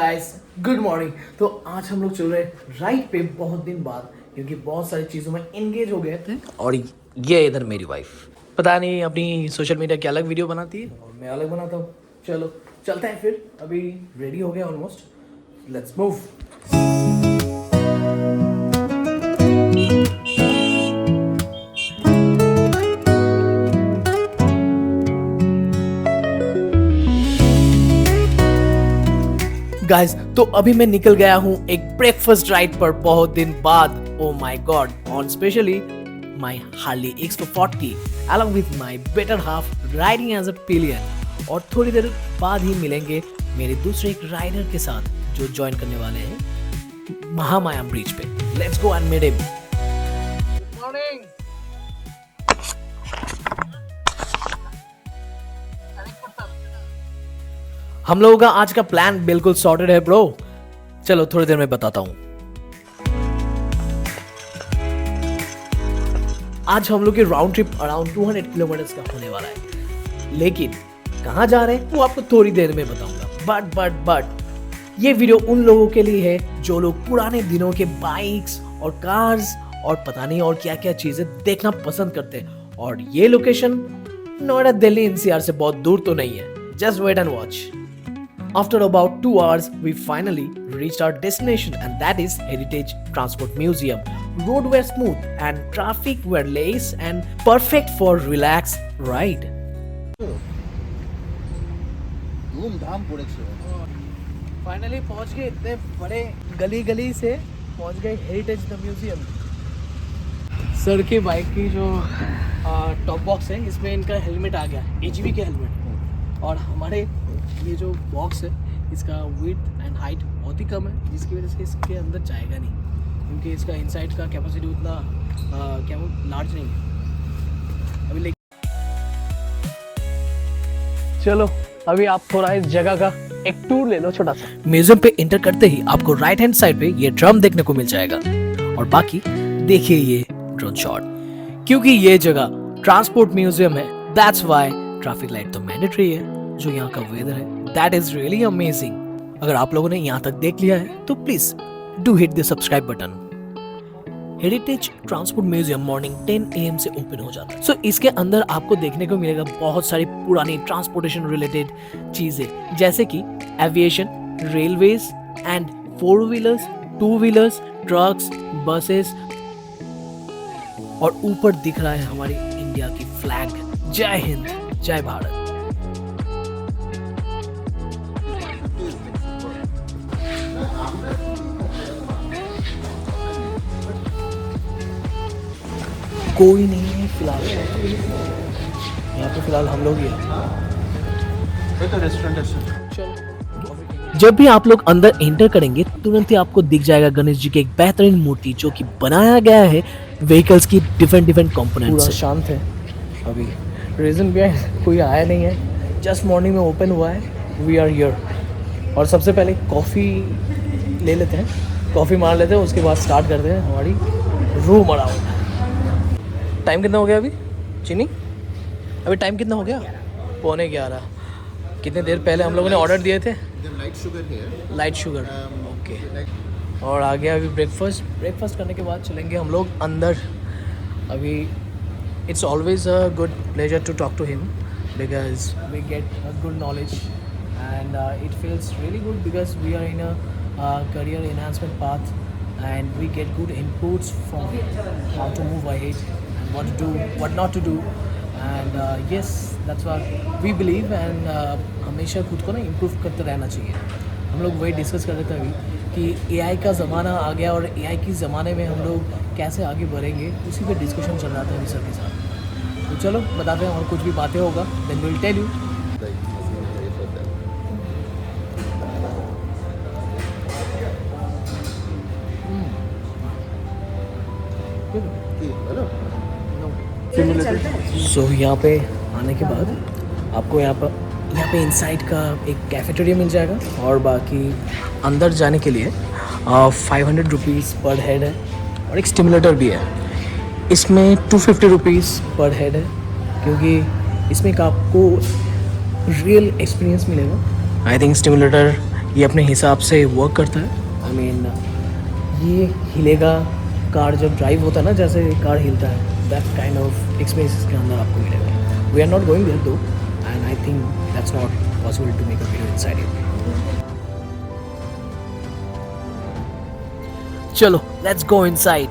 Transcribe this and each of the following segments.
Guys, good morning. तो आज हम लोग चल रहे हैं राइड पे बहुत दिन बाद, क्योंकि बहुत सारी चीज़ों में एंगेज हो गए थे। और ये इधर मेरी वाइफ पता नहीं अपनी सोशल मीडिया की अलग वीडियो बनाती है और मैं अलग बनाता हूँ। चलो चलते हैं फिर, अभी रेडी हो गया ऑलमोस्ट, लेट्स मूव। गाइस, तो अभी मैं निकल गया हूँ एक ब्रेकफास्ट राइड पर बहुत दिन बाद। Oh my God, on specially my Harley X240 along with my better half riding as a pillion। और थोड़ी देर बाद ही मिलेंगे मेरे दूसरे एक राइडर के साथ जो ज्वाइन करने वाले हैं महामाया ब्रिज पे। Let's go and meet him. Morning. हम लोगों का आज का प्लान बिल्कुल सॉर्टेड है ब्रो। चलो थोड़ी देर में बताता हूँ। आज हम लोग की राउंड ट्रिप अराउंड 200 किलोमीटर का होने वाला है, लेकिन कहाँ जा रहे हैं वो आपको थोड़ी देर में बताऊंगा। बट ये वीडियो उन लोगों के लिए है जो लोग पुराने दिनों के बाइक्स और कार्स और पता नहीं और क्या क्या चीजें देखना पसंद करते हैं। और ये लोकेशन नोएडा दिल्ली NCR से बहुत दूर तो नहीं है। Just wait and watch. After about 2 hours, we finally reached our destination, and that is Heritage Transport Museum. Road were smooth and traffic were lace and perfect for relaxed ride. धूमधाम पड़ेছে। Finally पहुंच गए, इतने बड़े गली गली से पहुंच गए हेरिटेज द म्यूजियम। सर के बाइक की जो टॉप बॉक्स है, इसमें इनका हेलमेट आ गया, HV के हेलमेट। और हमारे ये जो बॉक्स है इसका विड्थ एंड हाइट बहुत ही कम है, जिसकी वजह से इसके अंदर जाएगा नहीं, क्योंकि इसका इनसाइड का कैपेसिटी उतना क्या वो लार्ज नहीं है अभी। चलो अभी आप थोड़ा इस जगह का एक टूर ले लो छोटा सा। म्यूजियम पे एंटर करते ही आपको राइट हैंड साइड पे ये ड्रम देखने को मिल जाएगा, और बाकी देखिए ये ड्रोन शॉट। क्योंकि ये जगह ट्रांसपोर्ट म्यूजियम है, दैट्स व्हाई ट्रैफिक लाइट तो मैंडेटरी है। जो यहाँ का वेदर है दैट इज रियली अमेजिंग। अगर आप लोगों ने यहाँ तक देख लिया है तो please do hit the subscribe button. Heritage transport museum morning 10 AM से ओपन हो जाता है। सो इसके अंदर आपको देखने को मिलेगा बहुत सारी पुरानी ट्रांसपोर्टेशन रिलेटेड चीजें, जैसे कि aviation, railways and 4 wheelers, 2 wheelers, trucks, buses. और ऊपर दिख रहा है हमारी इंडिया की फ्लैग। जय हिंद, जय भारत। कोई नहीं है फिलहाल यहाँ पे, फिलहाल हम लोग ही हैं। तो रेस्टोरेंट है। जब भी आप लोग अंदर एंटर करेंगे तुरंत ही आपको दिख जाएगा गणेश जी की एक बेहतरीन मूर्ति, जो कि बनाया गया है व्हीकल्स की डिफरेंट कंपोनेंट्स से। शांत है अभी, रीजन भी है कोई आया नहीं है, जस्ट मॉर्निंग में ओपन हुआ है। We are here. और सबसे पहले कॉफ़ी ले लेते हैं, कॉफ़ी मार लेते हैं, उसके बाद स्टार्ट करते हैं हमारी रूम अराउंड। टाइम कितना हो गया अभी चीनी? अभी टाइम कितना हो गया? 11:15। कितने देर पहले हम लोगों ने ऑर्डर दिए थे? Light sugar okay. और आ गया अभी ब्रेकफास्ट करने के बाद चलेंगे हम लोग अंदर। अभी it's always a good pleasure to talk to him because we get a good knowledge and it feels really good because we are in a career enhancement path and we get good inputs from how to move ahead and what to do, what not to do, and yes, that's what we believe and हमेशा खुद को ना improve करते रहना चाहिए। हम लोग वही डिस्कस कर रहे थे अभी कि AI का ज़माना आ गया और AI के ज़माने में हम लोग कैसे आगे बढ़ेंगे, उसी पे डिस्कशन चल रहा था अभी सर के साथ। तो चलो बताते हैं, और कुछ भी बातें होगा then we'll tell you। सो यहाँ पे आने के बाद आपको यहाँ पे इनसाइड का एक कैफेटेरिया मिल जाएगा, और बाकी अंदर जाने के लिए 500 रुपीज़ पर हेड है, और एक स्टिमुलेटर भी है। इसमें 250 रुपीज़ पर हेड है, क्योंकि इसमें एक आपको रियल एक्सपीरियंस मिलेगा। आई थिंक स्टिमुलेटर ये अपने हिसाब से वर्क करता है। आई मीन ये हिलेगा, कार जब ड्राइव होता है ना, जैसे कार हिलता है, दैट काइंड ऑफ एक्सपीरियंस इसके अंदर आपको मिलेगा। We are not going there though, and I think that's not possible to make a video inside it. चलो लेट्स गो इनसाइड।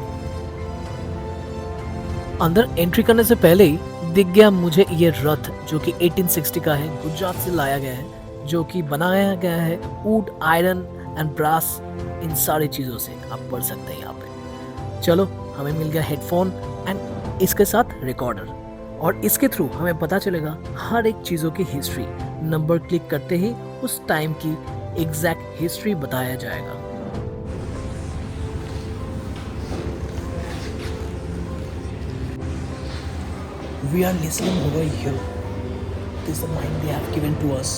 अंदर एंट्री करने से पहले ही दिख गया मुझे ये रथ, जो कि 1860 का है, गुजरात से लाया गया है, जो कि बनाया गया है वुड, आयरन एंड ब्रास, इन सारी चीज़ों से। आप पढ़ सकते हैं यहाँ पे। चलो, हमें मिल गया हेडफोन एंड इसके साथ रिकॉर्डर, और इसके थ्रू हमें पता चलेगा हर एक चीज़ों की हिस्ट्री। नंबर क्लिक करते ही उस टाइम की एग्जैक्ट हिस्ट्री बताया जाएगा। We are listening over here. This is the mind they have given to us,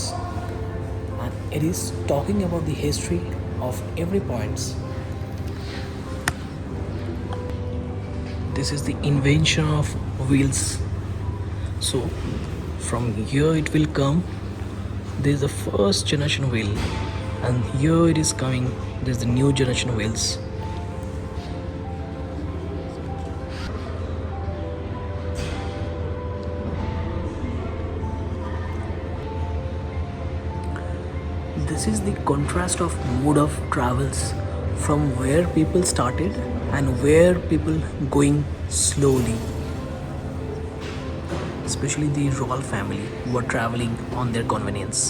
and it is talking about the history of every points. This is the invention of wheels. So from here it will come. This is the first generation wheel, and here it is coming. This is the new generation wheels. This is the contrast of mode of travels, from where people started and where people going slowly, especially the royal family who are traveling on their convenience.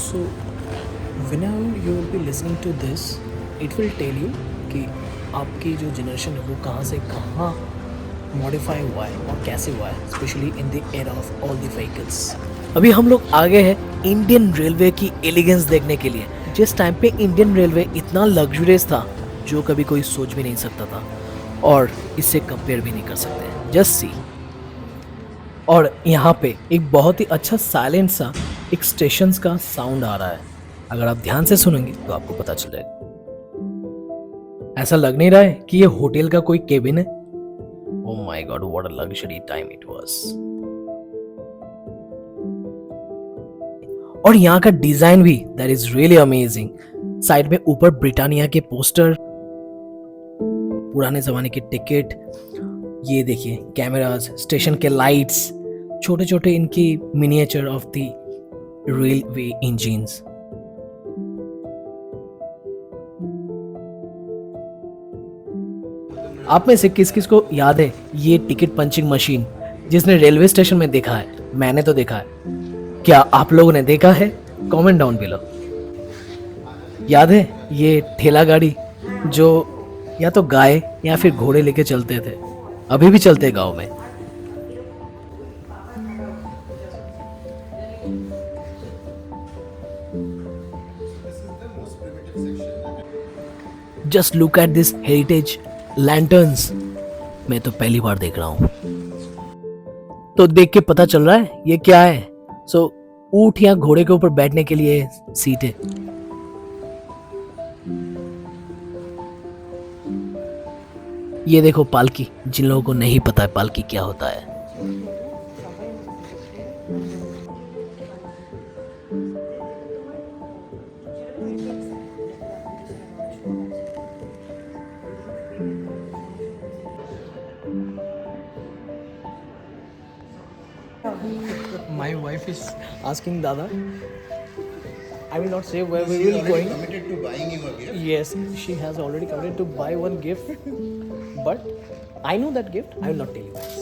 So whenever you will be listening to this, it will tell you कि आपकी जो generation है वो कहाँ से कहाँ modify हुआ है और कैसे हुआ है, specially in the era of all the vehicles. अभी हम लोग आगे हैं इंडियन रेलवे की एलिगेंस देखने के लिए, जिस टाइम पे इंडियन रेलवे इतना लग्जरियस था जो कभी कोई सोच भी नहीं सकता था, और इससे कंपेयर भी नहीं कर सकते। Just see. और यहाँ पे एक बहुत ही अच्छा साइलेंट सा एक स्टेशन का साउंड आ रहा है। अगर आप ध्यान से सुनेंगे तो आपको पता चलेगा। ऐसा लग नहीं रहा है कि ये होटल का कोई केबिन है। Oh my God, what a luxury time it was. और यहाँ का डिजाइन भी that is really amazing. Side में ऊपर ब्रिटानिया के पोस्टर, पुराने जमाने की टिकट, ये देखिए कैमरास, स्टेशन के लाइट्स, छोटे छोटे इनकी miniature of the railway engines. आप में से किस किस को याद है ये टिकट पंचिंग मशीन? जिसने रेलवे स्टेशन में देखा है, मैंने तो देखा है। क्या आप लोगों ने देखा है? Comment down below. याद है ये ठेला गाड़ी जो या तो गाय या फिर घोड़े लेके चलते थे, अभी भी चलते हैं गांव में। Just look at this heritage lanterns. मैं तो पहली बार देख रहा हूं, तो देख के पता चल रहा है ये क्या है। सो ऊंट या घोड़े के ऊपर बैठने के लिए सीट है। ये देखो पालकी, जिन लोगों को नहीं पता है पालकी क्या होता है। My wife is asking Dada. I will not say where we will be going. Committed to buying you a gift. Yes, she has already committed to buy one gift, but I know that gift. I will not tell you guys.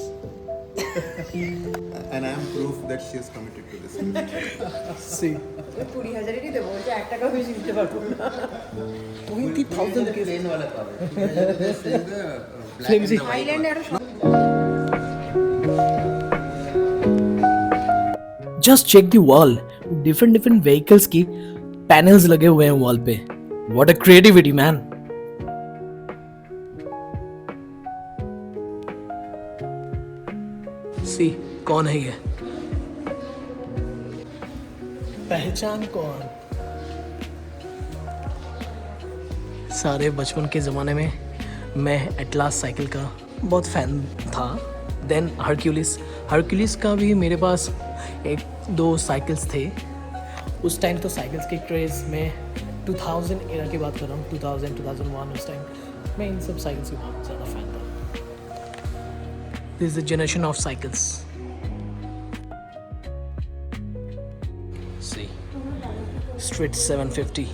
And I am proof that she is committed to this gift. See, 20,000 দেবো, যে 1 টাকা বেশি দিতে পারবো না। 20,000 gift. Plain wala pabe. Flimsy. থাইল্যান্ডে একটা Just check the wall. Different vehicles की पैनल्स लगे हुए हैं वॉल पे। What a creativity, man. See, कौन है ये? पहचान कौन? सारे बचपन के ज़माने में मैं एटलास साइकिल का बहुत फैन था। देन हरक्यूलिस का भी मेरे पास एक 2 साइकिल्स थे। उस टाइम तो साइकिल्स के क्रेज़ में 2000 एरा की बात कर रहा हूँ, 2000 2001 उस टाइम मैं इन सब साइकिल्स की बहुत ज़्यादा फैन था। This is the generation of cycles. C street 750,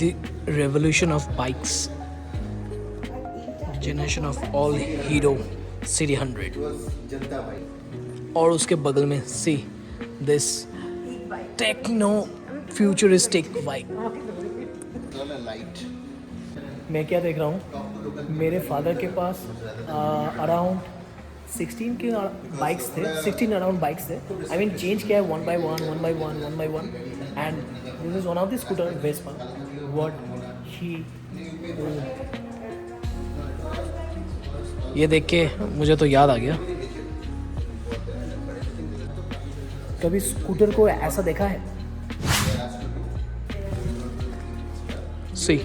the revolution of bikes, generation of all Hero City 100। और उसके बगल में see this techno futuristic bike. मैं क्या देख रहा हूँ, मेरे फादर के पास अराउंड 16 के बाइक्स थे, 16 अराउंड बाइक्स थे। आई मीन चेंज किया है 1 by 1 and this is one of the scooter Vespa what he. ये देख के मुझे तो याद आ गया, कभी स्कूटर को ऐसा देखा है? सी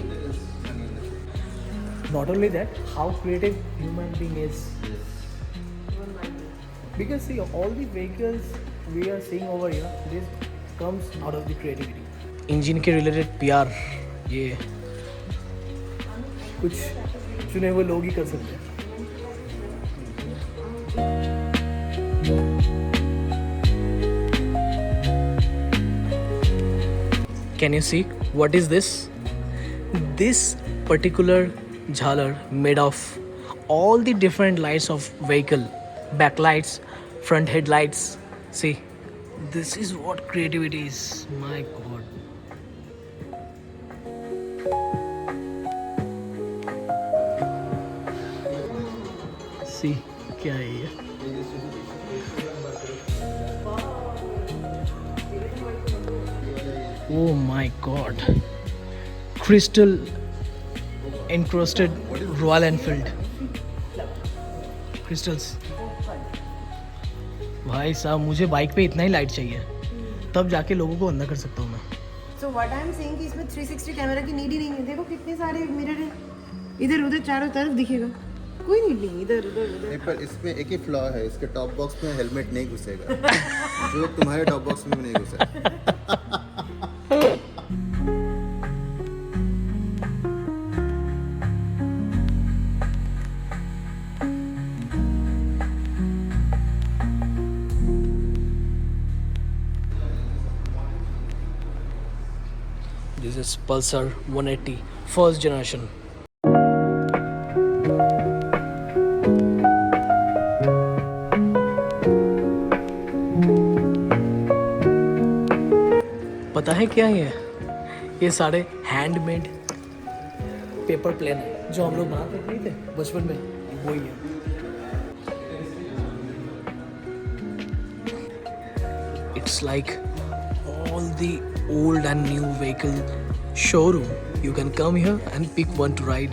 not only that, how creative human being is, because see all the vehicles we are seeing over here, this comes out of the creativity। Engine के रिलेटेड प्यार ये कुछ चुने हुए लोग ही कर सकते हैं। Can you see what is this? This particular jhalar made of all the different lights of vehicle, backlights, front headlights. See, this is what creativity is. My God. See, क्या है ये? Oh my God. Crystal encrusted Royal Enfield crystals। भाई साहब मुझे bike पे इतना ही light चाहिए, तब जाके लोगों को अंदर कर सकता हूँ मैं। So what I'm saying कि इसमें 360 कैमरा की नीड ही नहीं है। देखो कितने सारे मिरर हैं, इधर उधर चारों तरफ दिखेगा, कोई नीड नहीं इधर उधर उधर। नहीं, पर इसमें एक ही फ्लॉ है, इसके टॉप बॉक्स में हेलमेट नहीं घुसेगा जो तुम्हारे टॉप बॉक्स में भी नहीं घुसेगा। This is Pulsar 180 first generation। पता है क्या ये सारे हैंडमेड पेपर प्लेन है जो हम लोग बनाते नहीं थे बचपन में, वही है। It's like all the old and new vehicle showroom. You can come here and pick one to ride.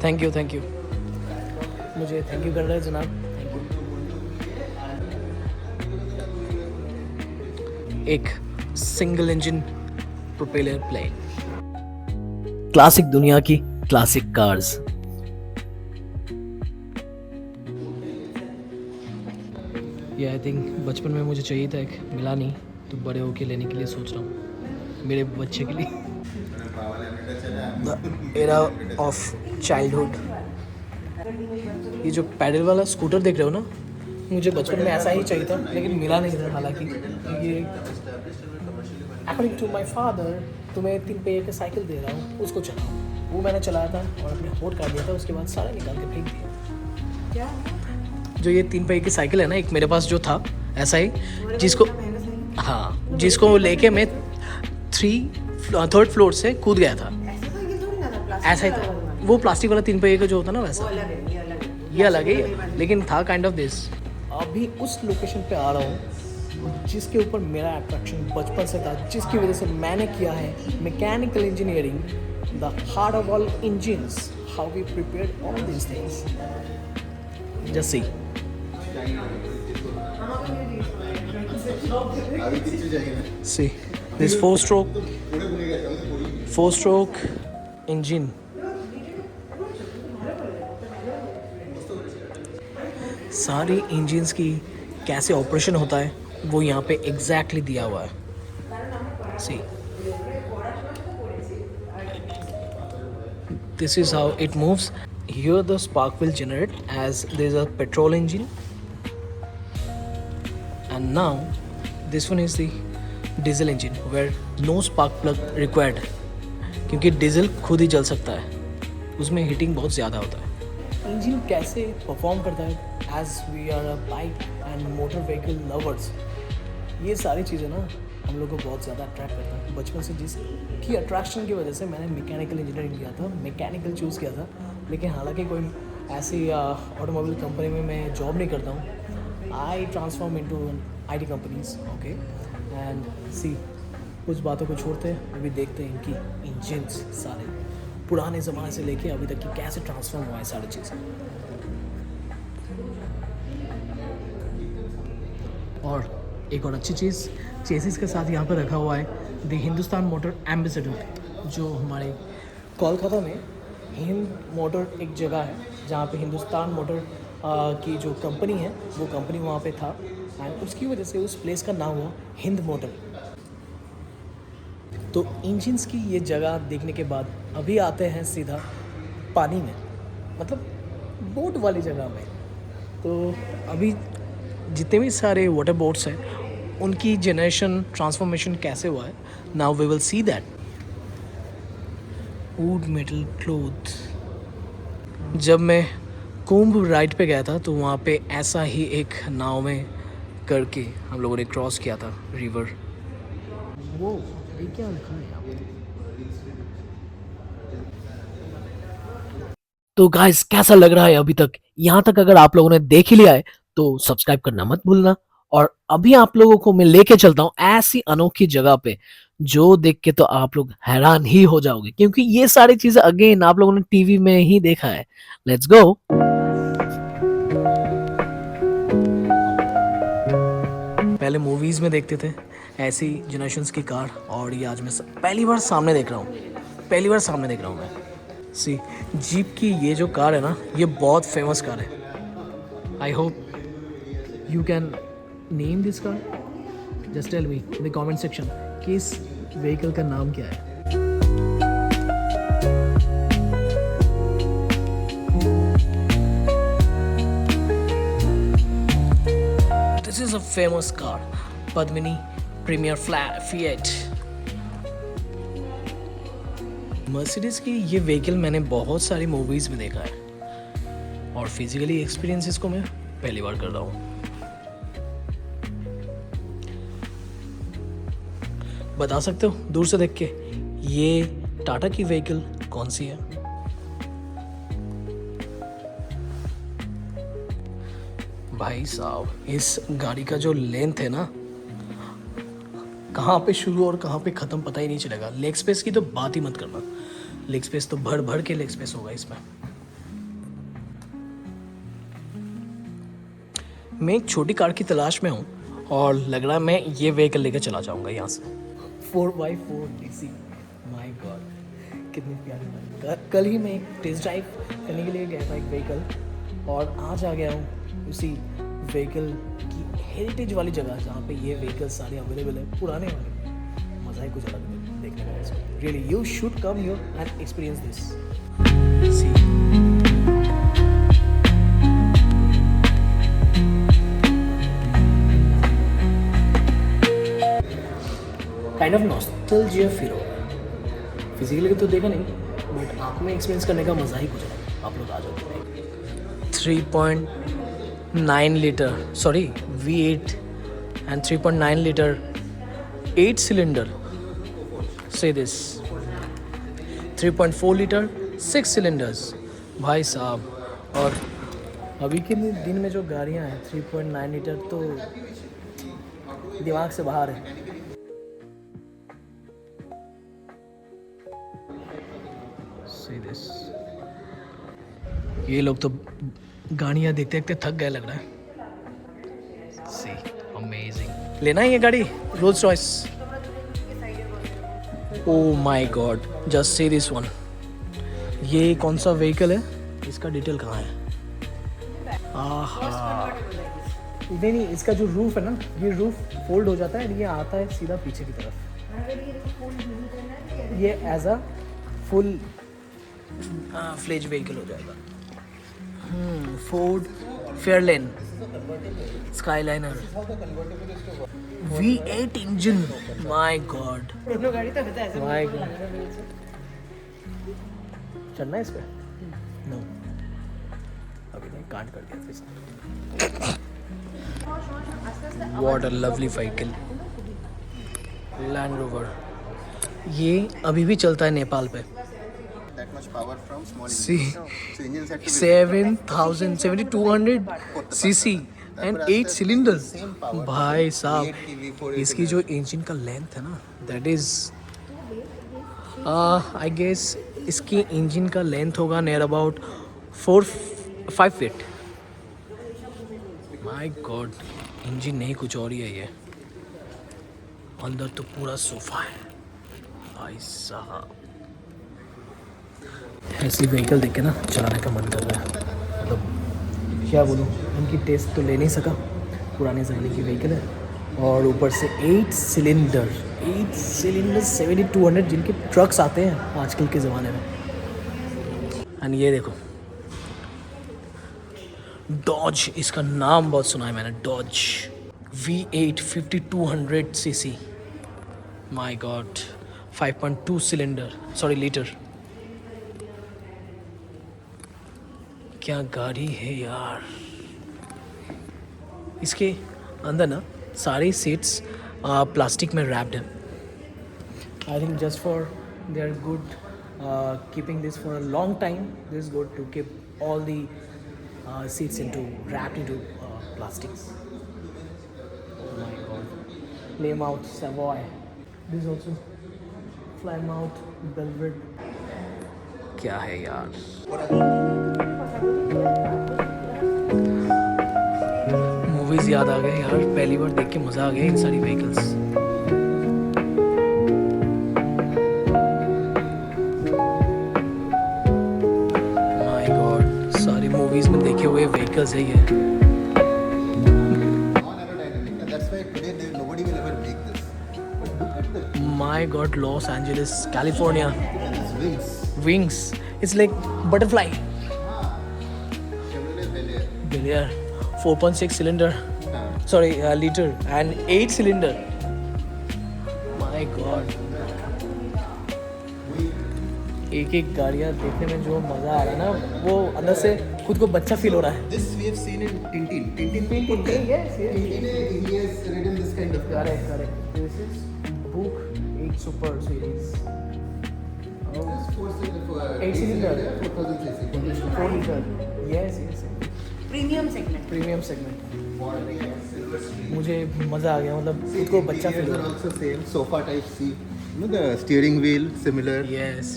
Thank you, thank you. मुझे थैंक यू कर रहे हैं जनाब, थैंक यू। एक single engine propeller plane. Classic दुनिया की classic cars. ये I think बचपन में मुझे चाहिए था, एक मिला नहीं, तो बड़े होके लेने के लिए सोच रहा हूँ मेरे बच्चे के लिए। The era of childhood. ये जो पैडल वाला स्कूटर देख रहे हो ना, मुझे बचपन में ऐसा ही चाहिए था, लेकिन मिला नहीं था। हालांकि ये अकॉर्डिंग टू माई फादर, तुम्हें 3 पहिए की साइकिल दे रहा हूँ, उसको चलाओ। वो मैंने चलाया था और अपने होट काट दिया था, उसके बाद सारा निकाल के फेंक दिया। क्या जो ये 3 पहिए की साइकिल है ना, एक मेरे पास जो था ऐसा ही, जिसको हाँ जिसको लेके मैं 3rd फ्लोर से कूद गया था। ऐसा ही था वो, प्लास्टिक वाला 3 पहिए का जो होता ना वैसा। ये अलग है, लेकिन था काइंड ऑफ दिस। अभी उस लोकेशन पे आ रहा हूँ जिसके ऊपर मेरा अट्रैक्शन बचपन से था, जिसकी वजह से मैंने किया है mechanical engineering, the heart of all engines, how we prepared all these things. Just see. अभी कितनी जाएगी ना? See This four stroke engine. सारी इंजिन्स की कैसे ऑपरेशन होता है वो यहाँ पे एग्जैक्टली दिया हुआ है. See, this is how it moves. Here the spark will generate as there is a petrol engine, and now this one is the diesel engine where no spark plug required, क्योंकि diesel खुद ही जल सकता है, उसमें heating बहुत ज़्यादा होता है. इंजन कैसे परफॉर्म करता है, as we are a bike and motor vehicle lovers, ये सारी चीज़ें ना हम लोग को बहुत ज़्यादा अट्रैक्ट करता है. बचपन से जिसकी अट्रैक्शन की वजह से मैंने मैकेनिकल इंजीनियरिंग किया था, मैकेनिकल चूज़ किया था. लेकिन हालांकि कोई ऐसी ऑटोमोबाइल कंपनी में मैं जॉब नहीं करता हूँ. I transform into IT companies. Okay, and see, कुछ बातों को छोड़ते हैं, अभी देखते हैं इनकी इंजन्स सारे पुराने ज़माने से लेके अभी तक की कैसे ट्रांसफॉर्म हुआ है सारी चीज़ें. और एक और अच्छी चीज़, चेसिस के साथ यहाँ पर रखा हुआ है द हिंदुस्तान मोटर एम्बेसडर, जो हमारे कोलकाता में हिंद मोटर एक जगह है जहाँ पे हिंदुस्तान मोटर की जो कंपनी है वो कंपनी वहाँ पे था, एंड उसकी वजह से उस प्लेस का नाम हुआ हिंद मोटर. तो इंजन्स की ये जगह देखने के बाद अभी आते हैं सीधा पानी में, मतलब बोट वाली जगह में. तो अभी जितने भी सारे वाटर बोट्स हैं उनकी जनरेशन ट्रांसफॉर्मेशन कैसे हुआ है, now we will see that. Wood metal cloth. जब मैं कुंभ राइड पे गया था तो वहाँ पे ऐसा ही एक नाव में करके हम लोगों ने क्रॉस किया था रिवर. वो ये क्या लिखा है यहाँ पे? तो गाइस कैसा लग रहा है अभी तक? यहाँ तक अगर आप लोगों ने देख ही लिया है तो सब्सक्राइब करना मत भूलना. और अभी आप लोगों को मैं लेके चलता हूँ ऐसी अनोखी जगह पे जो देख के तो आप लोग हैरान ही हो जाओगे, क्योंकि ये सारी चीजें अगेन आप लोगों ने टीवी में ही देखा है. Let's go. पहले मूवीज में देखते थे ऐसी जनरेशंस की कार, और ये आज मैं पहली बार सामने देख रहा हूँ मैं. सी, जीप की ये जो कार है ना, ये बहुत फेमस कार है. I hope you can name this car. Just tell me in the comment section कि इस व्हीकल का नाम क्या है. This is a famous car, Padmini Premier Fiat. Mercedes की ये व्हीकल मैंने बहुत सारी मूवीज में देखा है, और फिजिकली एक्सपीरियंस इसको मैं पहली बार कर रहा हूँ. बता सकते हो दूर से देख के ये टाटा की व्हीकल कौन सी है? भाई साहब, इस गाड़ी का जो लेंथ है ना, कहाँ पे शुरू और कहाँ पे ख़त्म पता ही नहीं चलेगा. लेग स्पेस की तो बात ही मत करना. लेग स्पेस तो भर भर के लेग स्पेस होगा इसमें. मैं एक छोटी कार की तलाश में हूँ और लग रहा है मैं ये व्हीकल लेकर चला जाऊँगा यहाँ से. 4x4 DC, माय गॉड, कितनी प्यारी बात. कल ही मैं एक टेस्ट ड्राइव करने के लिए गया था एक व्हीकल, और आज आ गया हूँ उसी व्हीकल की हेरिटेज वाली जगह जहाँ पे ये व्हीकल सारे अवेलेबल है, पुराने वाले. मज़ा ही कुछ अलग देखने का इसको. Really you should come here and experience this. Kind of nostalgia feel हो रहा है. फिजिकली तो देखा नहीं, बट आप में एक्सपीरियंस करने का मज़ा ही कुछ है. आप लोग आ जाओ. 3.9 litre sorry V8 and 3.9 liter 8 cylinder. Say this 3.4 liter 6 cylinders. भाई साहब, और अभी के दिन में जो गाड़ियाँ हैं 3.9 लीटर तो दिमाग से बाहर है. Say this. ये लोग तो गाड़ियाँ देखते देखते थक गए लग रहा है. सी, अमेजिंग. लेना है ये गाड़ी, Rolls Royce. Oh my God, just see this one. ये कौन सा व्हीकल है, इसका डिटेल कहाँ है? आहा, नहीं, इसका जो रूफ है ना, ये रूफ फोल्ड हो जाता है, ये आता है सीधा पीछे की तरफ। ये as a full fledge vehicle हो जाएगा। Ford Fairlane Skyliner V8 engine, my god, गाड़ी तो होता है माय गॉड। चलना है इस पे? नो, अभी नहीं, काट कर दिया इसने। What a lovely vehicle, Land Rover। ये अभी भी चलता है नेपाल पे। That much power from small See, engines. So engines had to be 7200 cc and 8 cylinders। भाई साहब, इसकी जो इंजन का लेंथ है ना, दैट इज आई गेस इसकी इंजन का लेंथ होगा near about 4-5 feet. My God, engine नहीं कुछ और ही है ये। अंदर तो पूरा सोफा है भाई साहब। ऐसी व्हीकल देख के ना चलाने का मन कर रहा है। मतलब क्या बोलूँ, उनकी टेस्ट तो ले नहीं सका, पुराने ज़माने की व्हीकल है, और ऊपर से 8 सिलेंडर 7200 जिनके ट्रक्स आते हैं आजकल के ज़माने में। एंड ये देखो डॉज, इसका नाम बहुत सुना है मैंने, Dodge V8 5200 cc। My God, 5.2 cylinder, sorry litre. क्या गाड़ी है यार। इसके अंदर ना सारी सीट्स प्लास्टिक में रैप्ड है। I think just for they are good keeping this for a long time, this good to keep all the seats into wrapped into plastics। Oh my god, Plymouth Savoy, this also Plymouth Belvedere। क्या है यार, movies याद आ गए यार, पहली बार देख के मजा आ गया इन सारी व्हीकल्स। माय गॉड, सारी मूवीज में देखे हुए व्हीकल्स है ये। That's why today nobody will ever make this. But look at the my God, Los Angeles California, wings. Wings, it's like butterfly. Chevrolet Bel Air. Bel 4.6 cylinder, sorry liter and 8 cylinder। My God, एक एक गाड़ियाँ देखने में जो मज़ा आ रहा है ना, वो अंदर से खुद को बच्चा फील हो रहा है। This we have seen in Tintin. Tintin, yes, yes। Tintin, he has ridden this kind of car. Correct। This is Book 8 Super Series। This is 8 cylinder, 4000 cc. 4 liter। Yes। Premium segment. Premium segment. मुझे मज़ा आ गया, मतलब खुद को बच्चा feel हो Interiors are रहा है। also same sofa type seat. You know the steering wheel similar. Yes.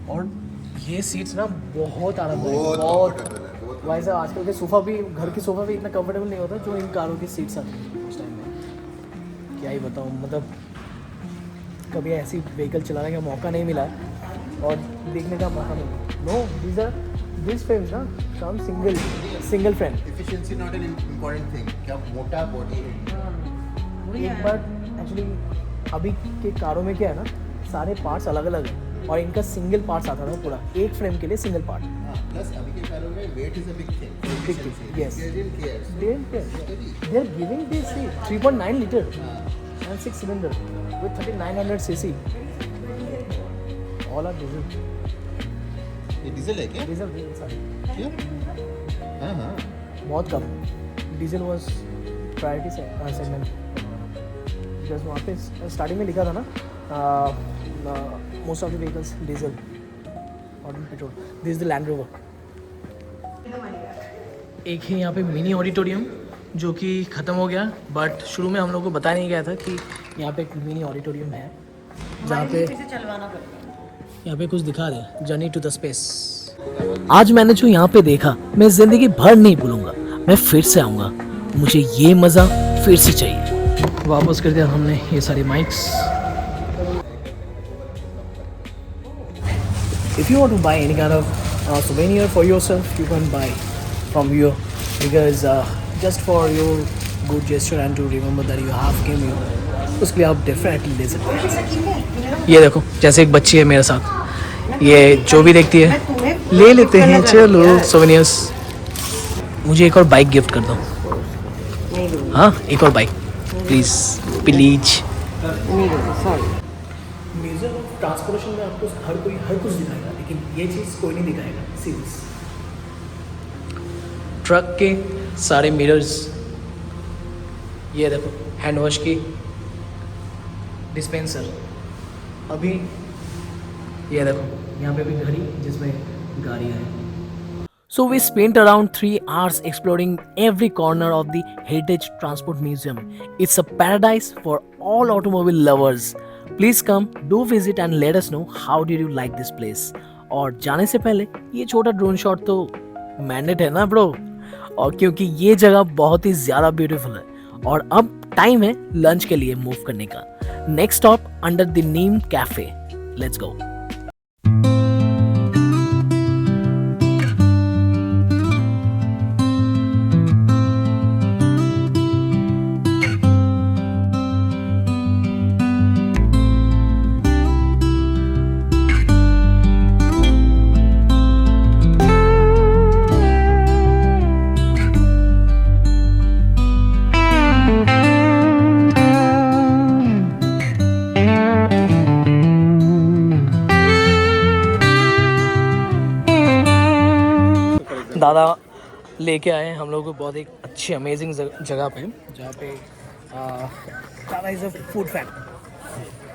और ये सीट्स ना बहुत आरामदायक, बहुत बहुत comfortable है, बहुत भाई साहब। आजकल के सोफ़ा भी, घर के सोफ़ा भी इतना कंफर्टेबल नहीं होता जो इन कारों की सीट्स आती हैं उस टाइम में। क्या ही बताऊँ, मतलब कभी ऐसी व्हीकल चलाने का मौका नहीं मिला और देखने का मौका मिला। नो, दिस फ्रेम्स ना कम single frame. Efficiency not an important thing. क्या मोटा body है। एक बार एक्चुअली अभी के कारों में क्या है ना, सारे पार्ट्स अलग अलग हैं और इनका सिंगल पार्ट्स आता था पूरा, एक फ्रेम के लिए सिंगल पार्ट। Plus अभी के कारों में weight is a big thing. Big thing, yes। They didn't care. So They are giving this 3.9 liter and 6 cylinder with 3900 cc। All are diesel। ये डीजल है क्या? डीजल सारी क्यों? हाँ। बहुत कम। Diesel was priority segment. Just वहाँ पे स्टार्टिंग में लिखा था ना, most of the vehicles diesel और petrol. This is the Land Rover. एक है यहाँ पे मिनी ऑडिटोरियम जो कि ख़त्म हो गया, बट शुरू में हम लोग को बताया नहीं गया था कि यहाँ पे एक मिनी ऑडिटोरियम है जहाँ पे चलवाना पड़ता है। यहाँ पे कुछ दिखा रहे, जर्नी टू द स्पेस। आज मैंने जो यहाँ पे देखा, मैं ज़िंदगी भर नहीं भूलूंगा। मैं फिर से आऊँगा, मुझे ये मज़ा फिर से चाहिए। वापस कर दिया हमने ये सारे mics. if you want to buy any kind of souvenir for yourself, you can buy from here because just for your good gesture and to remember that you have came here, उसके लिए आप definitely ले सकते हैं। ये देखो जैसे एक बच्ची है मेरे साथ, ये जो भी देखती है ले लेते हैं, चलो सोवेनियर्स। मुझे एक और बाइक गिफ्ट कर दो। नहीं दूंगी, हाँ एक और बाइक प्लीज प्लीज। नहीं दूंगी, सॉरी। म्यूजियम ऑफ ट्रांसपोर्टेशन में आपको हर कुछ दिखाएगा, लेकिन ये चीज़ कोई नहीं दिखाएगा। सीरीज ट्रक के सारे मिरर्स, ये देखो हैंड वॉश की डिस्पेंसर, अभी ये देखो यहाँ पे भी घड़ी जिसमें गाड़ियाँ हैं। So we spent around 3 hours exploring every corner of the Heritage Transport Museum. It's a paradise for all automobile lovers. Please come, do visit and let us know how did you like this place. और जाने से पहले ये छोटा drone shot तो mandate है ना bro, और क्योंकि ये जगह बहुत ही ज़्यादा ब्यूटीफुल है। और अब टाइम है लंच के लिए मूव करने का। Next stop under the Neem cafe, let's go. दादा लेके आए हैं हम लोग को बहुत एक अच्छी अमेजिंग जगह पे, जहाँ पे दादा is a food fan,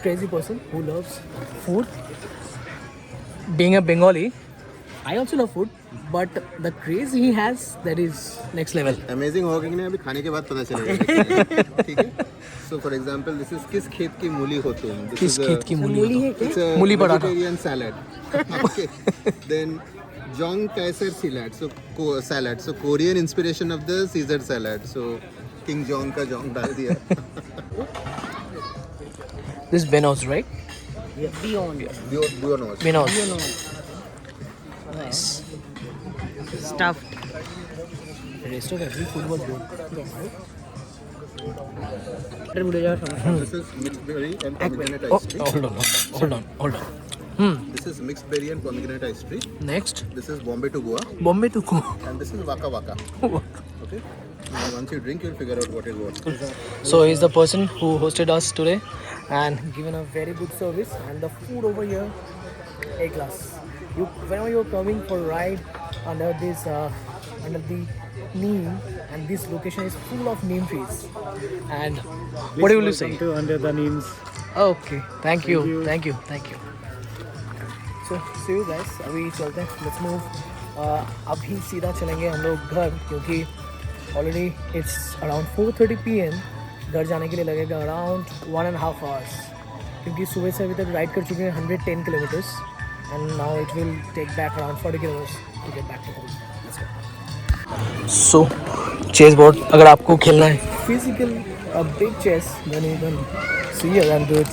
crazy person who loves food. Being a Bengali, I also love food, but the craze he has that is next level. Amazing होगा कि नहीं अभी खाने के बाद पता चलेगा। ठीक है। So for example this is किस खेत की मूली हो तुम? किस खेत की मूली है क्या? मूली paratha. Vegetarian salad. Then Jong Kaiser salad. So Korean inspiration of the Caesar salad. So King Jong का Jong डाल दिया. This is Benos, right? Beyond. Buonos. Benos. Nice. Stuffed. The rest of every food was good. भूल जाओ समझ। This is mixed berry and pomegranate ice cream. Hold on. This is mixed berry and pomegranate ice cream. Next, This is Bombay to Goa. Bombay to go. And this is Waka Waka. Okay. Now once you drink, you'll figure out what is what. So he's the person who hosted us today and given a very good service, and the food over here, A class. Whenever you're coming for a ride under the neem, and this location is full of neem trees. And what will you say? To under the names. Okay, thank you. So see you guys. अभी चलते हैं, let's move. अभी सीधा चलेंगे हम लोग घर, क्योंकि ऑलरेडी इट्स अराउंड 4:30 PM। घर जाने के लिए लगेगा अराउंड 1.5 hours, क्योंकि सुबह से अभी तक राइड कर चुके हैं 110 kilometers, and now it will take back around 40 kilometers to get back to home. Let's go. So chess board अगर आपको खेलना है physical a big chess, then you can see it and do it.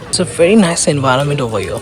It's a very nice environment over here.